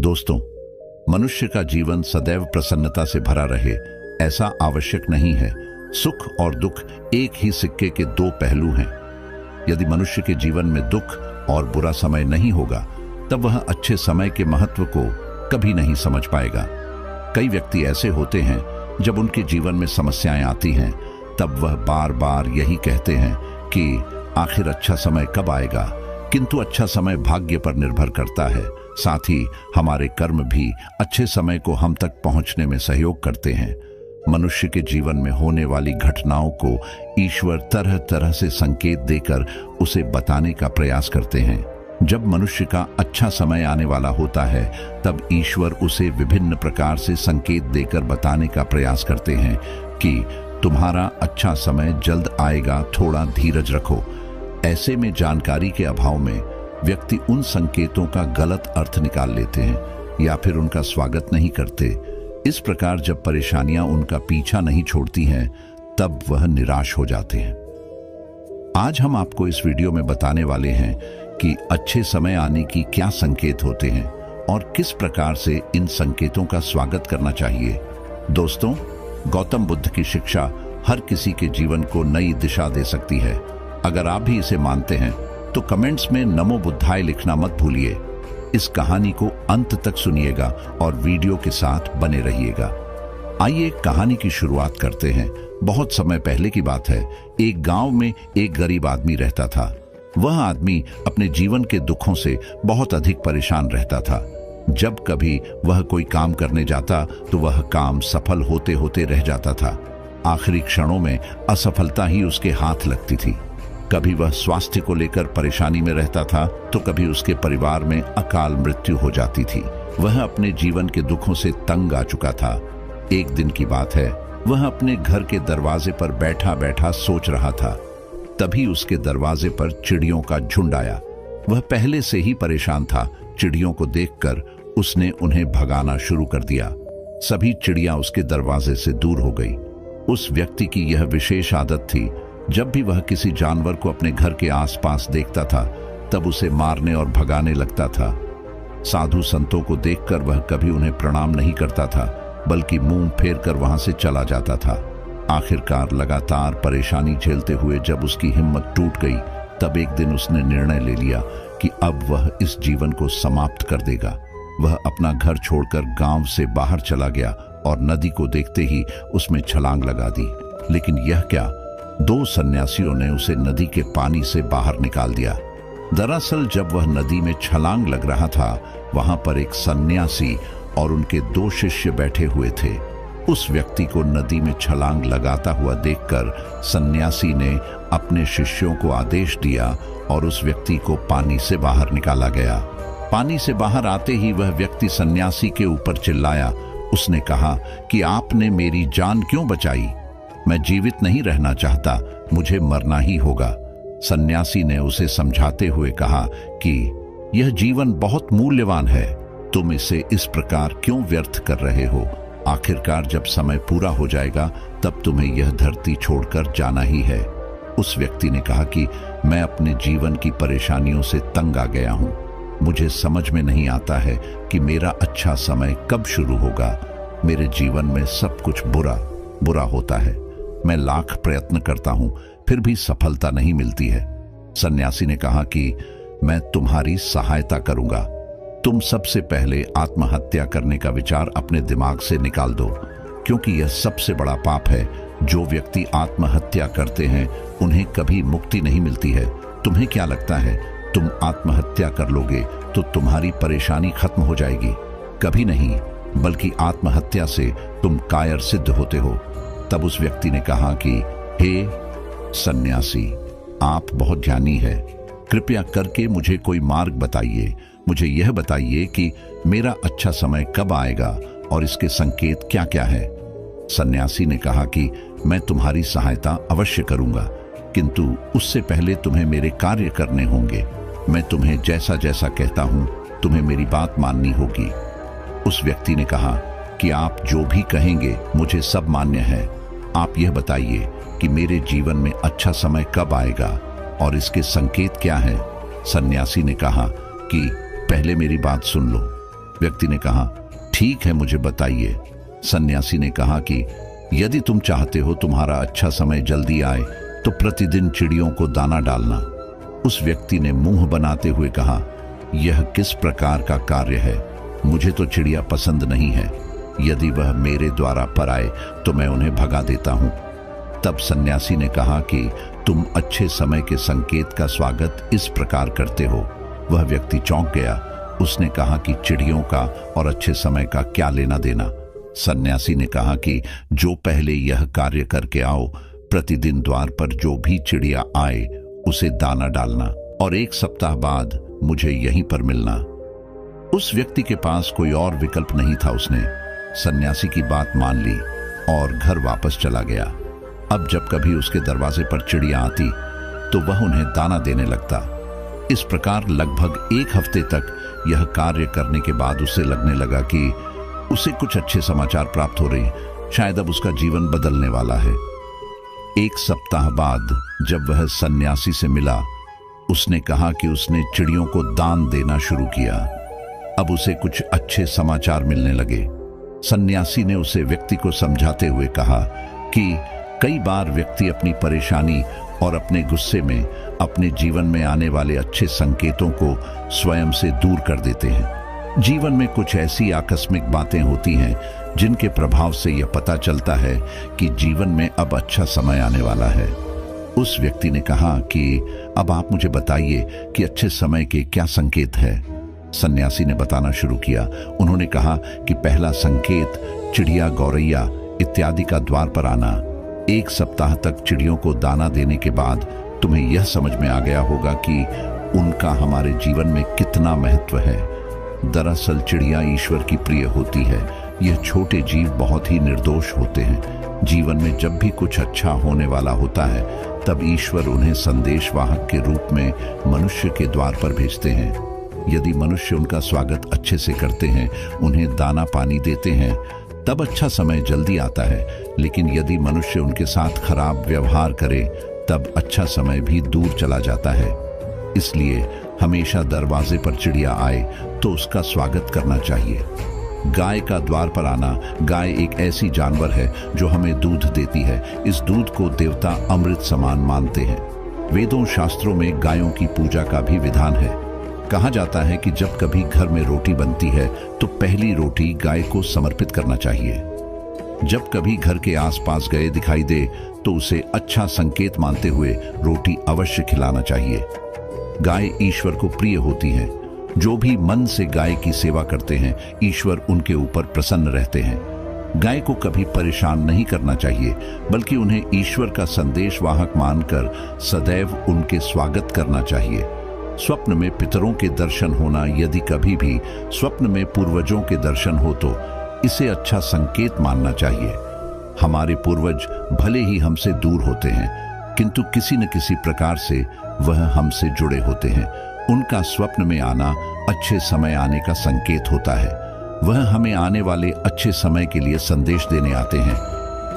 दोस्तों, मनुष्य का जीवन सदैव प्रसन्नता से भरा रहे ऐसा आवश्यक नहीं है। सुख और दुख एक ही सिक्के के दो पहलू हैं। यदि मनुष्य के जीवन में दुख और बुरा समय नहीं होगा तब वह अच्छे समय के महत्व को कभी नहीं समझ पाएगा। कई व्यक्ति ऐसे होते हैं जब उनके जीवन में समस्याएं आती हैं तब वह बार बार यही कहते हैं कि आखिर अच्छा समय कब आएगा, किंतु अच्छा समय भाग्य पर निर्भर करता है। साथ ही हमारे कर्म भी अच्छे समय को हम तक पहुंचने में सहयोग करते हैं। मनुष्य के जीवन में होने वाली घटनाओं को ईश्वर तरह तरह से संकेत देकर उसे बताने का प्रयास करते हैं। जब मनुष्य का अच्छा समय आने वाला होता है तब ईश्वर उसे विभिन्न प्रकार से संकेत देकर बताने का प्रयास करते हैं कि तुम्हारा अच्छा समय जल्द आएगा, थोड़ा धीरज रखो। ऐसे में जानकारी के अभाव में व्यक्ति उन संकेतों का गलत अर्थ निकाल लेते हैं या फिर उनका स्वागत नहीं करते। इस प्रकार जब परेशानियां उनका पीछा नहीं छोड़ती हैं तब वह निराश हो जाते हैं। आज हम आपको इस वीडियो में बताने वाले हैं कि अच्छे समय आने की क्या संकेत होते हैं और किस प्रकार से इन संकेतों का स्वागत करना चाहिए। दोस्तों, गौतम बुद्ध की शिक्षा हर किसी के जीवन को नई दिशा दे सकती है। अगर आप भी इसे मानते हैं तो कमेंट्स में नमो बुद्धाय लिखना मत भूलिए। इस कहानी को अंत तक सुनिएगा और वीडियो के साथ बने रहिएगा। आइए एक कहानी की शुरुआत करते हैं। बहुत समय पहले की बात है। एक गांव में एक गरीब आदमी रहता था। वह आदमी अपने जीवन के दुखों से बहुत अधिक परेशान रहता था। जब कभी वह कोई काम करने जाता तो वह काम सफल होते होते रह जाता था। आखिरी क्षणों में असफलता ही उसके हाथ लगती थी। कभी वह स्वास्थ्य को लेकर परेशानी में रहता था तो कभी उसके परिवार में अकाल मृत्यु हो जाती थी। वह अपने जीवन के दुखों से तंग आ चुका था। एक दिन की बात है, वह अपने घर के दरवाजे पर बैठा बैठा सोच रहा था। तभी उसके दरवाजे पर चिड़ियों का झुंड आया। वह पहले से ही परेशान था। चिड़ियों को देखकर उसने उन्हें भगाना शुरू कर दिया। सभी चिड़ियां उसके दरवाजे से दूर हो गई। उस व्यक्ति की यह विशेष आदत थी, जब भी वह किसी जानवर को अपने घर के आसपास देखता था तब उसे मारने और भगाने लगता था। साधु संतों को देखकर वह कभी उन्हें प्रणाम नहीं करता था, बल्कि मुंह फेर कर वहां से चला जाता था। आखिरकार लगातार परेशानी झेलते हुए जब उसकी हिम्मत टूट गई तब एक दिन उसने निर्णय ले लिया कि अब वह इस जीवन को समाप्त कर देगा। वह अपना घर छोड़कर गांव से बाहर चला गया और नदी को देखते ही उसमें छलांग लगा दी। लेकिन यह क्या, दो सन्यासियों ने उसे नदी के पानी से बाहर निकाल दिया। दरअसल जब वह नदी में छलांग लग रहा था वहां पर एक सन्यासी और उनके दो शिष्य बैठे हुए थे। उस व्यक्ति को नदी में छलांग लगाता हुआ देखकर सन्यासी ने अपने शिष्यों को आदेश दिया और उस व्यक्ति को पानी से बाहर निकाला गया। पानी से बाहर आते ही वह व्यक्ति सन्यासी के ऊपर चिल्लाया। उसने कहा कि आपने मेरी जान क्यों बचाई? मैं जीवित नहीं रहना चाहता, मुझे मरना ही होगा। सन्यासी ने उसे समझाते हुए कहा कि यह जीवन बहुत मूल्यवान है, तुम इसे इस प्रकार क्यों व्यर्थ कर रहे हो? आखिरकार जब समय पूरा हो जाएगा तब तुम्हें यह धरती छोड़कर जाना ही है। उस व्यक्ति ने कहा कि मैं अपने जीवन की परेशानियों से तंग आ गया हूं। मुझे समझ में नहीं आता है कि मेरा अच्छा समय कब शुरू होगा। मेरे जीवन में सब कुछ बुरा होता है। मैं लाख प्रयत्न करता हूं फिर भी सफलता नहीं मिलती है। सन्यासी ने कहा कि मैं तुम्हारी सहायता करूंगा। तुम सबसे पहले आत्महत्या करने का विचार अपने दिमाग से निकाल दो, क्योंकि यह सबसे बड़ा पाप है। जो व्यक्ति आत्महत्या करते हैं उन्हें कभी मुक्ति नहीं मिलती है। तुम्हें क्या लगता है तुम आत्महत्या कर लोगे तो तुम्हारी परेशानी खत्म हो जाएगी? कभी नहीं, बल्कि आत्महत्या से तुम कायर सिद्ध होते हो। तब उस व्यक्ति ने कहा कि हे सन्यासी, आप बहुत ज्ञानी है, कृपया करके मुझे कोई मार्ग बताइए। मुझे यह बताइए कि मेरा अच्छा समय कब आएगा और इसके संकेत क्या क्या है। सन्यासी ने कहा कि मैं तुम्हारी सहायता अवश्य करूंगा, किंतु उससे पहले तुम्हें मेरे कार्य करने होंगे। मैं तुम्हें जैसा जैसा कहता हूं तुम्हें मेरी बात माननी होगी। उस व्यक्ति ने कहा कि आप जो भी कहेंगे मुझे सब मान्य है। आप यह बताइए कि मेरे जीवन में अच्छा समय कब आएगा और इसके संकेत क्या हैं। सन्यासी ने कहा कि पहले मेरी बात सुन लो। व्यक्ति ने कहा, ठीक है, मुझे बताइए। सन्यासी ने कहा कि यदि तुम चाहते हो तुम्हारा अच्छा समय जल्दी आए तो प्रतिदिन चिड़ियों को दाना डालना। उस व्यक्ति ने मुंह बनाते हुए कहा, यह किस प्रकार का कार्य है? मुझे तो चिड़िया पसंद नहीं है। यदि वह मेरे द्वारा पर आए तो मैं उन्हें भगा देता हूं। तब सन्यासी ने कहा कि तुम अच्छे समय के संकेत का स्वागत इस प्रकार करते हो। वह व्यक्ति चौंक गया। उसने कहा कि चिड़ियों का और अच्छे समय का क्या लेना देना? सन्यासी ने कहा कि जो पहले यह कार्य करके आओ, प्रतिदिन द्वार पर जो भी चिड़िया आए उसे दाना डालना और 1 सप्ताह बाद मुझे यहीं पर मिलना। उस व्यक्ति के पास कोई और विकल्प नहीं था। उसने सन्यासी की बात मान ली और घर वापस चला गया। अब जब कभी उसके दरवाजे पर चिड़िया आती तो वह उन्हें दाना देने लगता। इस प्रकार लगभग 1 हफ्ते तक यह कार्य करने के बाद उसे लगने लगा कि उसे कुछ अच्छे समाचार प्राप्त हो रहे, शायद अब उसका जीवन बदलने वाला है। 1 सप्ताह बाद जब वह सन्यासी से मिला, उसने कहा कि उसने चिड़ियों को दान देना शुरू किया। अब उसे कुछ अच्छे समाचार मिलने लगे। सन्यासी ने उसे व्यक्ति को समझाते हुए कहा कि कई बार व्यक्ति अपनी परेशानी और अपने गुस्से में अपने जीवन में आने वाले अच्छे संकेतों को स्वयं से दूर कर देते हैं। जीवन में कुछ ऐसी आकस्मिक बातें होती हैं जिनके प्रभाव से यह पता चलता है कि जीवन में अब अच्छा समय आने वाला है। उस व्यक्ति ने कहा कि अब आप मुझे बताइए कि अच्छे समय के क्या संकेत है। सन्यासी ने बताना शुरू किया। उन्होंने कहा कि पहला संकेत चिड़िया, गौरैया इत्यादि का द्वार पर आना। 1 सप्ताह तक चिड़ियों को दाना देने के बाद तुम्हें यह समझ में आ गया होगा कि उनका हमारे जीवन में कितना महत्व है। दरअसल चिड़िया ईश्वर की प्रिय होती है। यह छोटे जीव बहुत ही निर्दोष होते हैं। जीवन में जब भी कुछ अच्छा होने वाला होता है तब ईश्वर उन्हें संदेशवाहक के रूप में मनुष्य के द्वार पर भेजते हैं। यदि मनुष्य उनका स्वागत अच्छे से करते हैं, उन्हें दाना पानी देते हैं, तब अच्छा समय जल्दी आता है। लेकिन यदि मनुष्य उनके साथ खराब व्यवहार करे तब अच्छा समय भी दूर चला जाता है। इसलिए हमेशा दरवाजे पर चिड़िया आए तो उसका स्वागत करना चाहिए। गाय का द्वार पर आना। गाय एक ऐसी जानवर है जो हमें दूध देती है। इस दूध को देवता अमृत समान मानते हैं। वेदों शास्त्रों में गायों की पूजा का भी विधान है। कहा जाता है कि जब कभी घर में रोटी बनती है तो पहली रोटी गाय को समर्पित करना चाहिए। जब कभी घर के आसपास गाय दिखाई दे तो उसे अच्छा संकेत मानते हुए रोटी अवश्य खिलाना चाहिए। गाय ईश्वर को प्रिय होती है। जो भी मन से गाय की सेवा करते हैं, ईश्वर उनके ऊपर प्रसन्न रहते हैं। गाय को कभी परेशान नहीं करना चाहिए, बल्कि उन्हें ईश्वर का संदेशवाहक मानकर सदैव उनके स्वागत करना चाहिए। स्वप्न में पितरों के दर्शन होना। यदि कभी भी स्वप्न में पूर्वजों के दर्शन हो तो इसे अच्छा संकेत मानना चाहिए। हमारे पूर्वज भले ही हमसे दूर होते हैं, किंतु किसी न किसी प्रकार से वह हमसे जुड़े होते हैं। उनका स्वप्न में आना अच्छे समय आने का संकेत होता है। वह हमें आने वाले अच्छे समय के लिए संदेश देने आते हैं।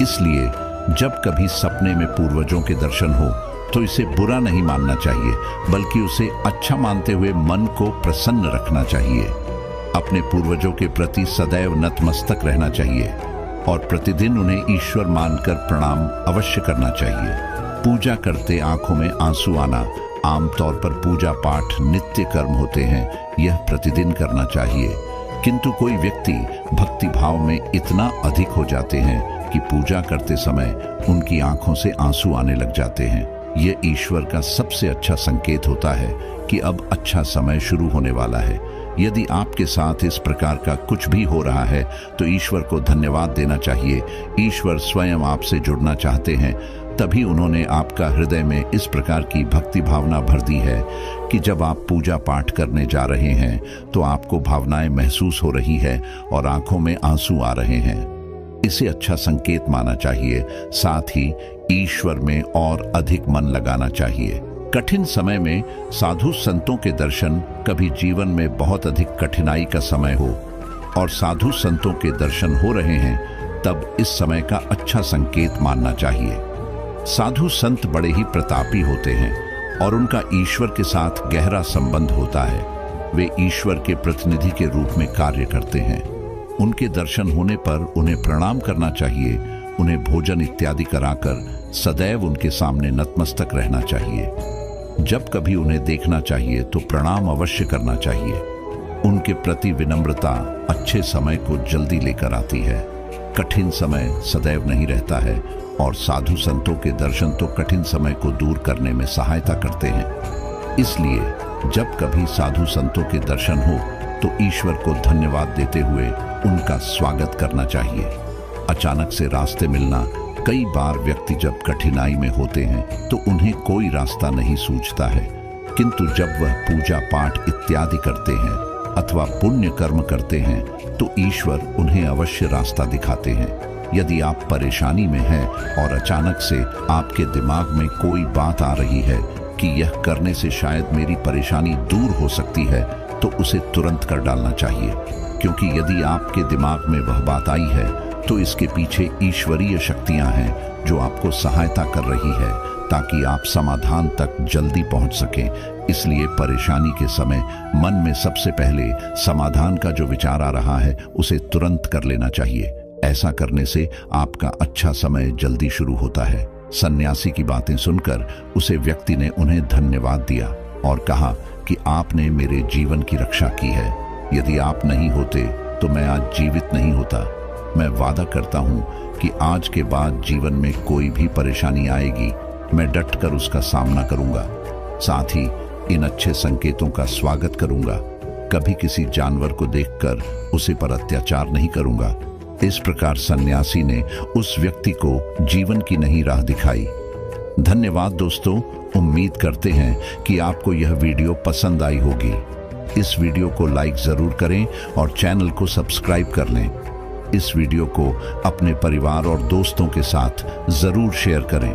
इसलिए जब कभी सपने में पूर्वजों के दर्शन हो तो इसे बुरा नहीं मानना चाहिए, बल्कि उसे अच्छा मानते हुए मन को प्रसन्न रखना चाहिए। अपने पूर्वजों के प्रति सदैव नतमस्तक रहना चाहिए और प्रतिदिन उन्हें ईश्वर मानकर प्रणाम अवश्य करना चाहिए। पूजा करते आंखों में आंसू आना। आमतौर पर पूजा पाठ नित्य कर्म होते हैं, यह प्रतिदिन करना चाहिए। किंतु कोई व्यक्ति भक्ति भाव में इतना अधिक हो जाते हैं कि पूजा करते समय उनकी आंखों से आंसू आने लग जाते हैं। यह ईश्वर का सबसे अच्छा संकेत होता है कि अब अच्छा समय शुरू होने वाला है। यदि आपके साथ इस प्रकार का कुछ भी हो रहा है तो ईश्वर को धन्यवाद देना चाहिए। ईश्वर स्वयं आपसे जुड़ना चाहते हैं, तभी उन्होंने आपका हृदय में इस प्रकार की भक्ति भावना भर दी है कि जब आप पूजा पाठ करने जा रहे हैं तो आपको भावनाएं महसूस हो रही है और आंखों में आंसू आ रहे हैं। इसे अच्छा संकेत माना चाहिए। साथ ही ईश्वर में और अधिक मन लगाना चाहिए। कठिन समय में साधु संतों के दर्शन। कभी जीवन में बहुत अधिक कठिनाई का समय हो और साधु संतों के दर्शन हो रहे हैं, तब इस समय का अच्छा संकेत मानना चाहिए। साधु संत बड़े ही प्रतापी होते हैं और उनका ईश्वर के साथ गहरा संबंध होता है। वे ईश्वर के प्रतिनिधि के रूप में कार्य करते हैं। उनके दर्शन होने पर उन्हें प्रणाम करना चाहिए, उन्हें भोजन इत्यादि कराकर सदैव उनके सामने नतमस्तक रहना चाहिए। जब कभी उन्हें देखना चाहिए तो प्रणाम अवश्य करना चाहिए। उनके प्रति विनम्रता अच्छे समय को जल्दी लेकर आती है। कठिन समय सदैव नहीं रहता है और साधु संतों के दर्शन तो कठिन समय को दूर करने में सहायता करते हैं। इसलिए जब कभी साधु संतों के दर्शन हो तो ईश्वर को धन्यवाद देते हुए उनका स्वागत करना चाहिए। अचानक से रास्ते मिलना, कई बार व्यक्ति जब कठिनाई में होते हैं तो उन्हें कोई रास्ता नहीं सूझता है, किंतु जब वह पूजा पाठ इत्यादि करते हैं अथवा पुण्य कर्म करते हैं तो ईश्वर उन्हें अवश्य रास्ता दिखाते हैं। यदि आप परेशानी में हैं और अचानक से आपके दिमाग में कोई बात आ रही है कि यह करने से शायद मेरी परेशानी दूर हो सकती है, तो उसे तुरंत कर डालना चाहिए, क्योंकि यदि आपके दिमाग में वह बात आई है तो इसके पीछे ईश्वरीय शक्तियां हैं जो आपको सहायता कर रही है ताकि आप समाधान तक जल्दी पहुंच सकें। इसलिए परेशानी के समय मन में सबसे पहले समाधान का जो विचार आ रहा है उसे तुरंत कर लेना चाहिए। ऐसा करने से आपका अच्छा समय जल्दी शुरू होता है। सन्यासी की बातें सुनकर उसे व्यक्ति ने उन्हें धन्यवाद दिया और कहा कि आपने मेरे जीवन की रक्षा की है। यदि आप नहीं होते तो मैं आज जीवित नहीं होता। मैं वादा करता हूं कि आज के बाद जीवन में कोई भी परेशानी आएगी, मैं डटकर उसका सामना करूंगा। साथ ही इन अच्छे संकेतों का स्वागत करूंगा। कभी किसी जानवर को देखकर उसे पर अत्याचार नहीं करूंगा। इस प्रकार सन्यासी ने उस व्यक्ति को जीवन की नई राह दिखाई। धन्यवाद दोस्तों, उम्मीद करते हैं कि आपको यह वीडियो पसंद आई होगी। इस वीडियो को लाइक जरूर करें और चैनल को सब्सक्राइब कर लें। इस वीडियो को अपने परिवार और दोस्तों के साथ जरूर शेयर करें।